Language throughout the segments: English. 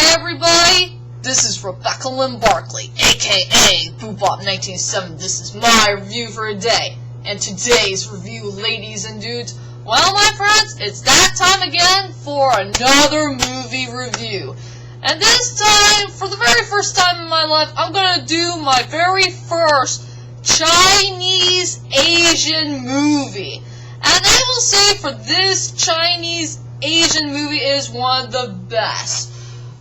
Hi everybody, this is Rebecca Lynn Barkley, aka Boobop1970. This is my review for today. And today's review, ladies and dudes, well my friends, it's that time again for another movie review. And this time, for the very first time in my life, I'm gonna do my very first Chinese Asian movie. And I will say for this Chinese Asian movie is one of the best.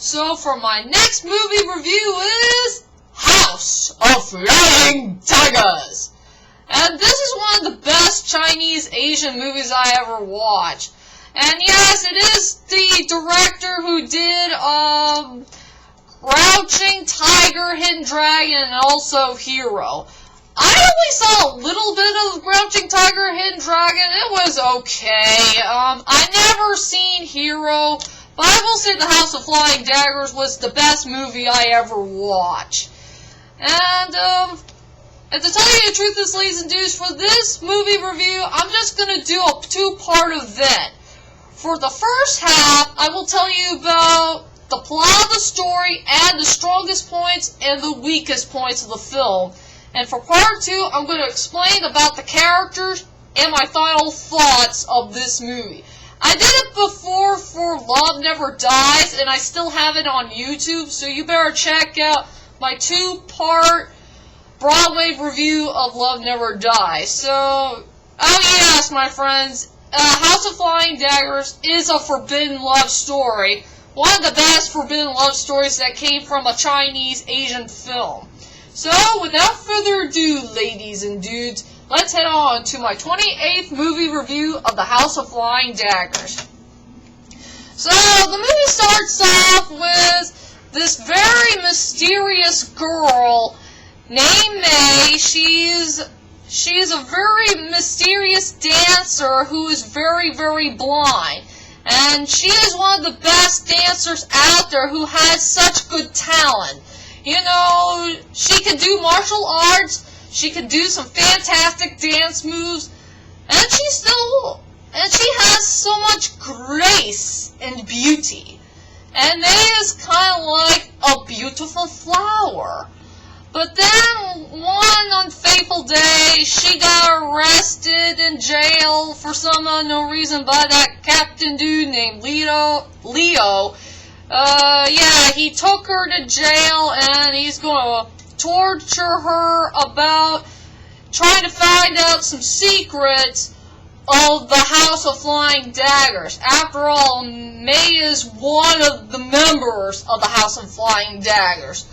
So for my next movie review is House of Flying Daggers. And this is one of the best Chinese Asian movies I ever watched. And yes, it is the director who did Crouching Tiger, Hidden Dragon, and also Hero. I only saw a little bit of Crouching Tiger, Hidden Dragon. It was okay. I never seen Hero, but I will say the House of Flying Daggers was the best movie I ever watched. And to tell you the truth, ladies and dudes, for this movie review, I'm just gonna do a two-part event. For the first half, I will tell you about the plot of the story and the strongest points and the weakest points of the film. And for part two, I'm going to explain about the characters and my final thoughts of this movie. I did it before for Love Never Dies, and I still have it on YouTube, so you better check out my two-part Broadway review of Love Never Dies. So, oh yes, my friends, House of Flying Daggers is a forbidden love story. One of the best forbidden love stories that came from a Chinese Asian film. So, without further ado, ladies and dudes, let's head on to my 28th movie review of The House of Flying Daggers. So, the movie starts off with this very mysterious girl named May. She's a very mysterious dancer who is very, very blind. And she is one of the best dancers out there who has such good talent. You know, she can do martial arts, she can do some fantastic dance moves, and she has so much grace and beauty. And May is kind of like a beautiful flower. But then, one unfaithful day, she got arrested in jail for some unknown reason by that captain dude named Leo. Yeah, he took her to jail, and he's gonna torture her about trying to find out some secrets of the House of Flying Daggers. After all, May is one of the members of the House of Flying Daggers.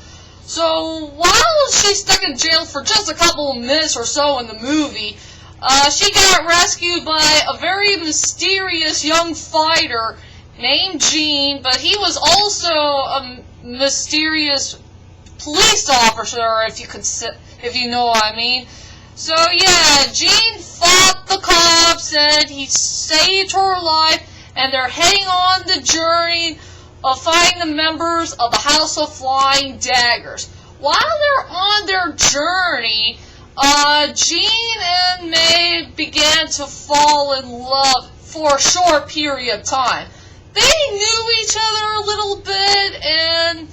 So, while she's stuck in jail for just a couple of minutes or so in the movie, she got rescued by a very mysterious young fighter named Jean, but he was also a mysterious police officer, if you know what I mean. So yeah, Jean fought the cops, and he saved her life, and they're heading on the journey of finding the members of the House of Flying Daggers. While they're on their journey, Jean and May began to fall in love for a short period of time. They knew each other a little bit, and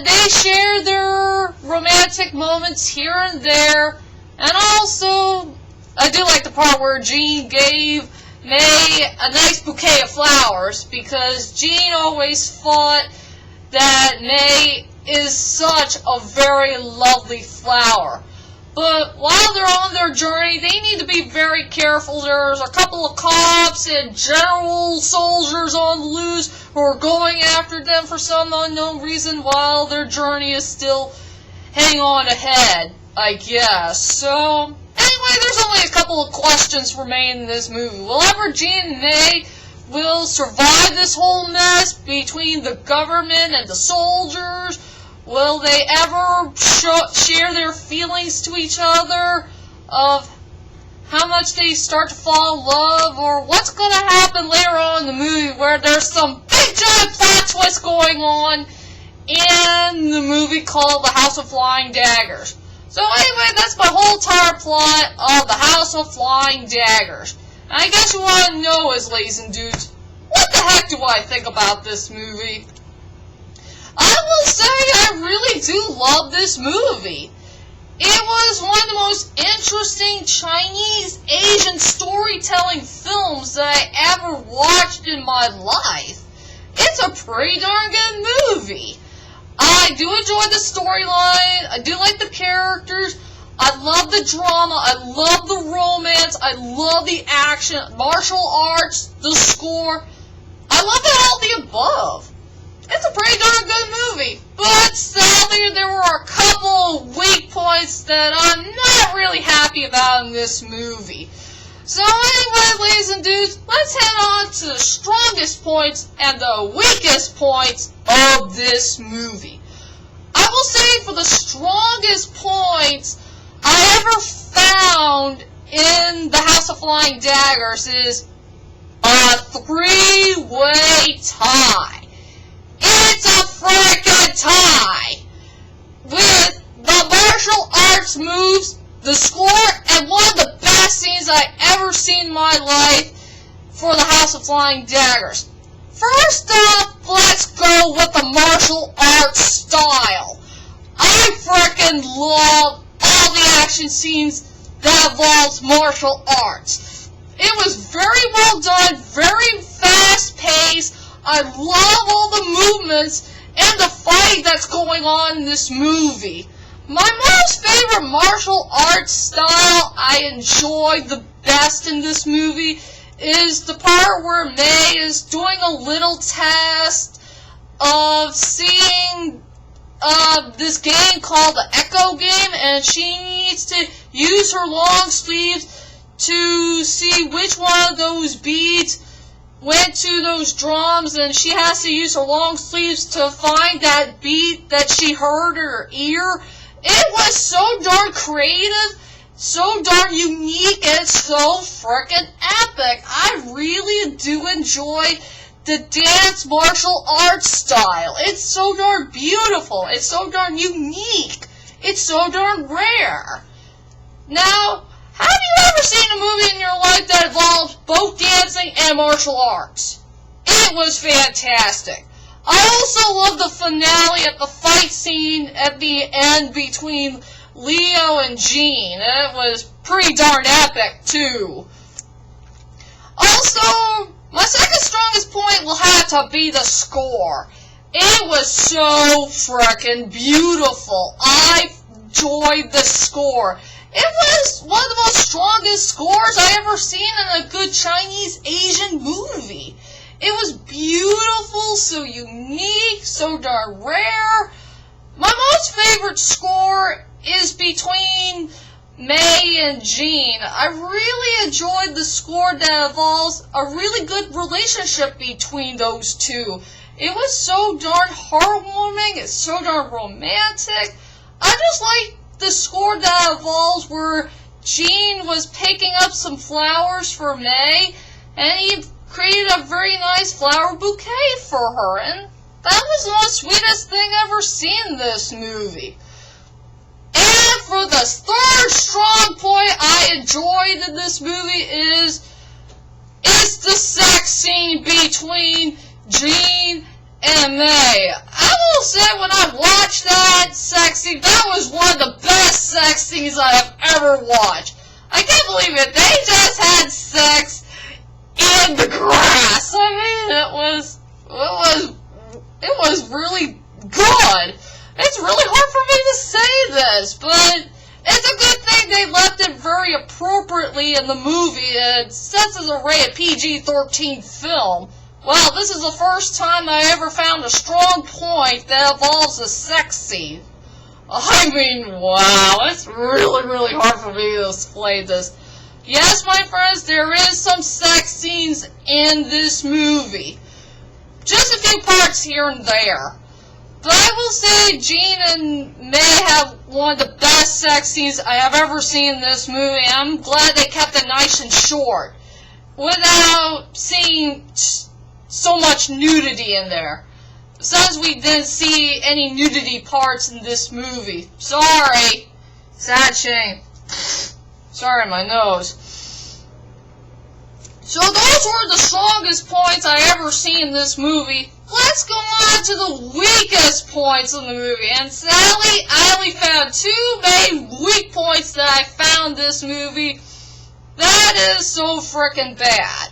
they shared their romantic moments here and there. And also, I do like the part where Jean gave May a nice bouquet of flowers, because Jean always thought that May is such a very lovely flower. But while they're on their journey, they need to be very careful. There's a couple of cops and general soldiers on the loose who are going after them for some unknown reason while their journey is still heading on ahead, I guess. So, anyway, there's only a couple of questions remaining in this movie. Will ever Jean and May will survive this whole mess between the government and the soldiers? Will they ever share their feelings to each other of how much they start to fall in love? Or what's going to happen later on in the movie where there's some big giant plot twist going on in the movie called The House of Flying Daggers? So anyway, that's my whole entire plot of The House of Flying Daggers. And I guess you want to know is, ladies and dudes, what the heck do I think about this movie? I will say I really do love this movie. It was one of the most interesting Chinese Asian storytelling films that I ever watched in my life. It's a pretty darn good movie. I do enjoy the storyline, I do like the characters, I love the drama, I love the romance, I love the action, martial arts, the score. I love all the above. It's a pretty darn good movie, but sadly there were a couple weak points that I'm not really happy about in this movie. So anyway, ladies and dudes, let's head on to the strongest points and the weakest points of this movie. I will say for the strongest points I ever found in the House of Flying Daggers is a three-way tie. It's a frickin' tie! With the martial arts moves, the score, and one of the best scenes I ever seen in my life for the House of Flying Daggers. First off, let's go with the martial arts style. I frickin' love all the action scenes that involves martial arts. It was very well done, very fast-paced. I love all the movements and the fight that's going on in this movie. My most favorite martial arts style I enjoyed the best in this movie is the part where Mei is doing a little test of seeing this game called the Echo game, and she needs to use her long sleeves to see which one of those beads went to those drums, and she has to use her long sleeves to find that beat that she heard in her ear. It was so darn creative, so darn unique, and so frickin' epic. I really do enjoy the dance martial arts style. It's so darn beautiful. It's so darn unique. It's so darn rare. Now, have you ever seen a movie in your life that involves both dancing and martial arts? It was fantastic. I also love the finale at the fight scene at the end between Leo and Jean. It was pretty darn epic, too. Also, my second strongest point will have to be the score. It was so frickin' beautiful. I enjoyed the score. It was one of the most strongest scores I ever seen in a good Chinese Asian movie. It was beautiful, so unique, so darn rare. My most favorite score is between Mei and Jean. I really enjoyed the score that involves a really good relationship between those two. It was so darn heartwarming, it's so darn romantic. I just like the score that involves where Jean was picking up some flowers for Mei, and he created a very nice flower bouquet for her, and that was the sweetest thing I've ever seen in this movie. And for the third strong point I enjoyed in this movie is the sex scene between Jean and Mei. I will say when I watched that sex scene, that was one of the best sex scenes I have ever watched. I can't believe it. They just had sex in the grass. I mean, it was really good. It's really hard for me to say this, but it's a good thing they left it very appropriately in the movie, and since it's a rated PG-13 film, well, this is the first time I ever found a strong point that involves a sex scene. I mean, wow, it's really, really hard for me to explain this. Yes, my friends, there is some sex scenes in this movie. Just a few parts here and there. But I will say Jean and Mei have one of the best sex scenes I have ever seen in this movie. I'm glad they kept it nice and short, without seeing so much nudity in there. Since we didn't see any nudity parts in this movie. Sorry. Sad shame. Sorry, my nose. So those were the strongest points I ever seen in this movie. let's go on to the weakest points of the movie. And sadly, I only found 2 main weak points that I found in this movie. That is so frickin' bad.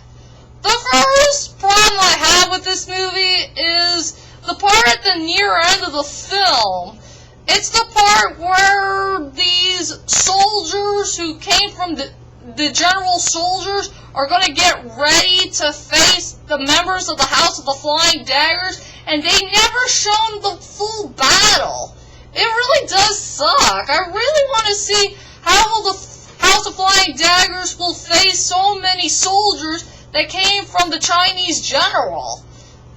The first problem I have with this movie is the part at the near end of the film. It's the part where these soldiers who came from the general soldiers are going to get ready to face the members of the House of the Flying Daggers, and they never shown the full battle. It really does suck. I really want to see how will the House of Flying Daggers will face so many soldiers that came from the Chinese general.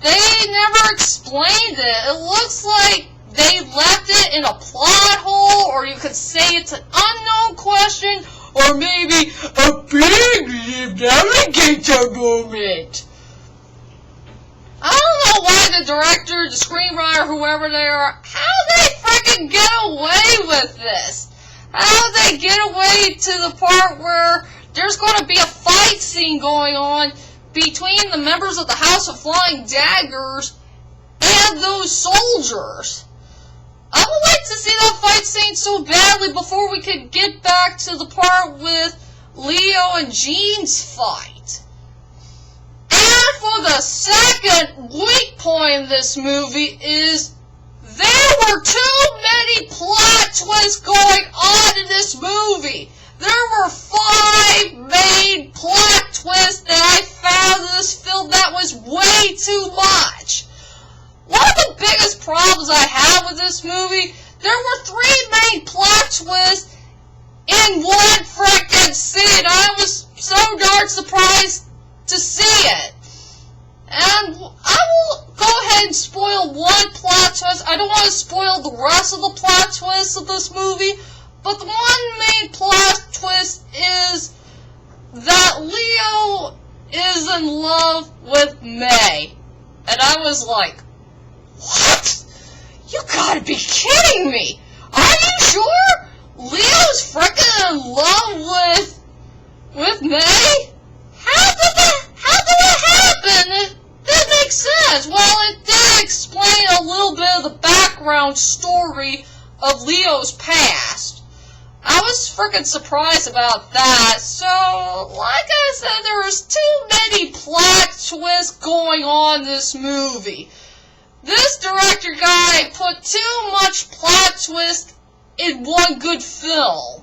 They never explained it. It looks like they left it in a plot hole, or you could say it's an unknown question, or maybe a big alligator moment. I don't know why the director, the screenwriter, whoever they are, how they freaking get away with this? How they get away to the part where there's going to be a fight scene going on between the members of the House of Flying Daggers and those soldiers? I would like to see that fight scene so badly before we could get back to the part with Leo and Jean's fight. And for the second weak point in this movie is there were too many plot twists going on in this movie. There were 5 main plot twists that I found in this film that was way too much. One of the biggest problems I have with this movie, there were 3 main plot twists in one frickin' scene. I was so darn surprised to see it. And I will go ahead and spoil one plot twist. I don't want to spoil the rest of the plot twists of this movie, but the one main plot twist is that Leo is in love with May. And I was like, what? You gotta be kidding me! Are you sure? Leo's frickin' in love with May? How did that happen? It didn't make sense. Well, it did explain a little bit of the background story of Leo's past. I was frickin' surprised about that. So, like I said, there was too many plot twists going on in this movie. This director guy put too much plot twist in one good film.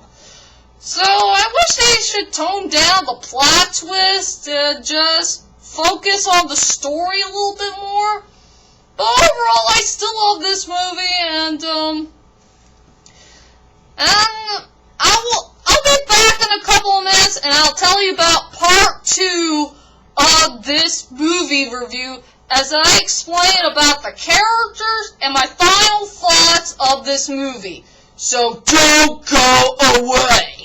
So I wish they should tone down the plot twist and just focus on the story a little bit more. But overall, I still love this movie, and I'll get back in a couple of minutes, and I'll tell you about part 2 of this movie review, as I explain about the characters and my final thoughts of this movie. So don't go away!